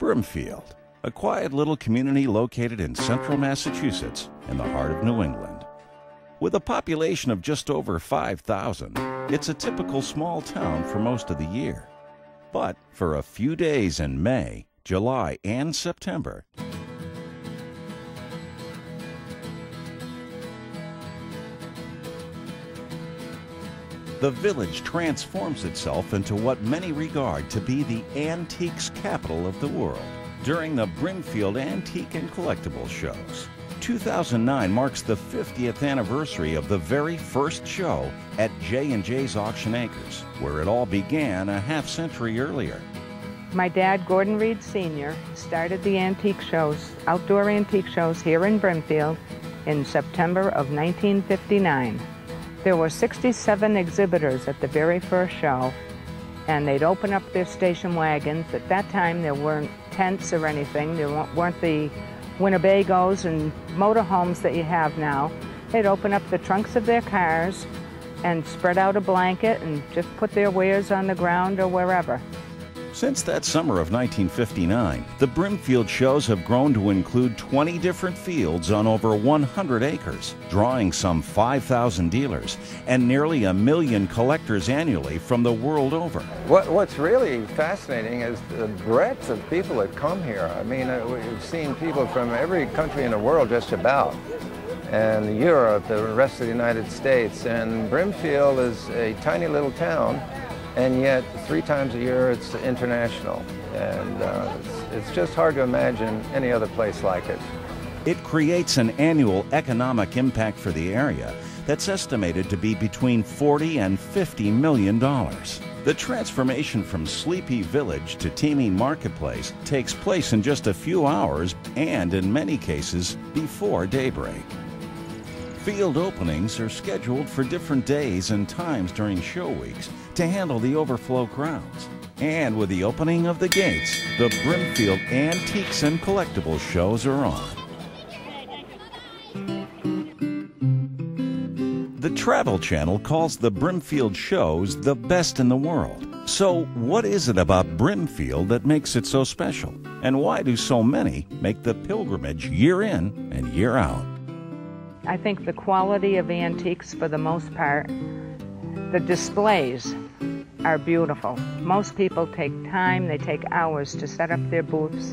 Brimfield, a quiet little community located in central Massachusetts in the heart of New England. With a population of just over 5,000, it's a typical small town for most of the year. But for a few days in May, July, and September, the village transforms itself into what many regard to be the antiques capital of the world during the Brimfield Antique and Collectibles shows. 2009 marks the 50th anniversary of the very first show at J&J's Auction Acres, where it all began a half-century earlier. My dad, Gordon Reed Sr., started the antique shows, outdoor antique shows here in Brimfield in September of 1959. There were 67 exhibitors at the very first show, and they'd open up their station wagons. At that time, there weren't tents or anything. There weren't the Winnebagos and motorhomes that you have now. They'd open up the trunks of their cars and spread out a blanket and just put their wares on the ground or wherever. Since that summer of 1959, the Brimfield shows have grown to include 20 different fields on over 100 acres, drawing some 5,000 dealers and nearly 1 million collectors annually from the world over. What's really fascinating is the breadth of people that come here. I mean, we've seen people from every country in the world just about, and Europe, the rest of the United States, and Brimfield is a tiny little town, and yet 3 times a year it's international, and it's just hard to imagine any other place like it. It creates an annual economic impact for the area that's estimated to be between $40 and $50 million. The transformation from sleepy village to teeming marketplace takes place in just a few hours and, in many cases, before daybreak. Field openings are scheduled for different days and times during show weeks to handle the overflow crowds. And with the opening of the gates, the Brimfield Antiques and Collectibles shows are on. The Travel Channel calls the Brimfield shows the best in the world. So what is it about Brimfield that makes it so special? And why do so many make the pilgrimage year in and year out? I think the quality of antiques, for the most part, the displays are beautiful. Most people take time, they take hours to set up their booths,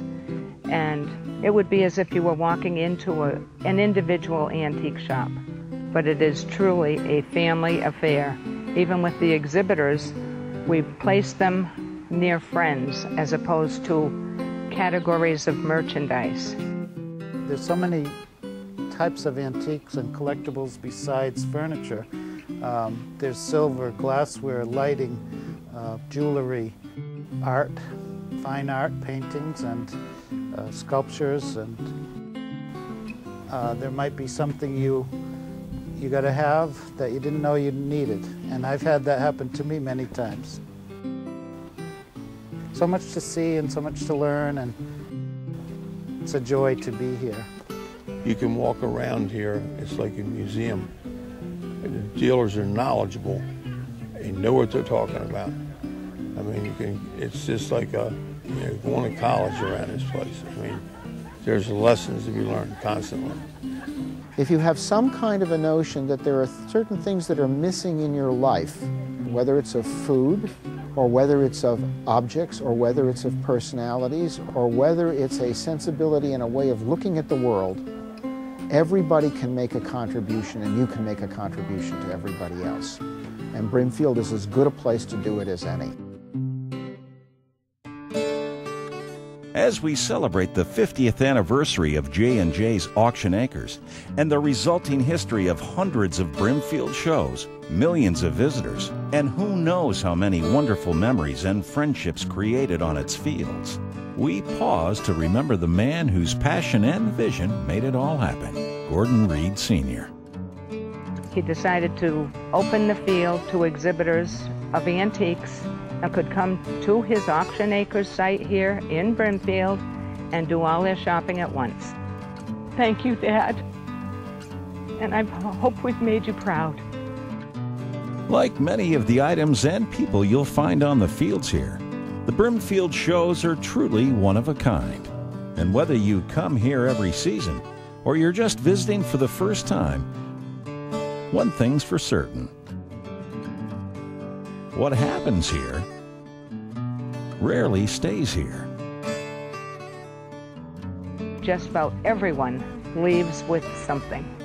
and it would be as if you were walking into an individual antique shop. But it is truly a family affair. Even with the exhibitors, we've placed them near friends as opposed to categories of merchandise. There's so many types of antiques and collectibles besides furniture. There's silver, glassware, lighting, jewelry, art, fine art, paintings and sculptures, and there might be something you got to have that you didn't know you needed, and I've had that happen to me many times. So much to see and so much to learn, and it's a joy to be here. You can walk around here, it's like a museum. The dealers are knowledgeable and know what they're talking about. I mean, it's just like going to college around this place. I mean, there's lessons to be learned constantly. If you have some kind of a notion that there are certain things that are missing in your life, whether it's of food, or whether it's of objects, or whether it's of personalities, or whether it's a sensibility and a way of looking at the world, everybody can make a contribution, and you can make a contribution to everybody else. And Brimfield is as good a place to do it as any. As we celebrate the 50th anniversary of J&J's Auction Acres and the resulting history of hundreds of Brimfield shows, millions of visitors, and who knows how many wonderful memories and friendships created on its fields, we pause to remember the man whose passion and vision made it all happen, Gordon Reed Sr. He decided to open the field to exhibitors of antiques that could come to his Auction Acres site here in Brimfield and do all their shopping at once. Thank you, Dad. And I hope we've made you proud. Like many of the items and people you'll find on the fields here, The Brimfield shows are truly one of a kind. And whether you come here every season or you're just visiting for the first time, one thing's for certain. What happens here rarely stays here. Just about everyone leaves with something.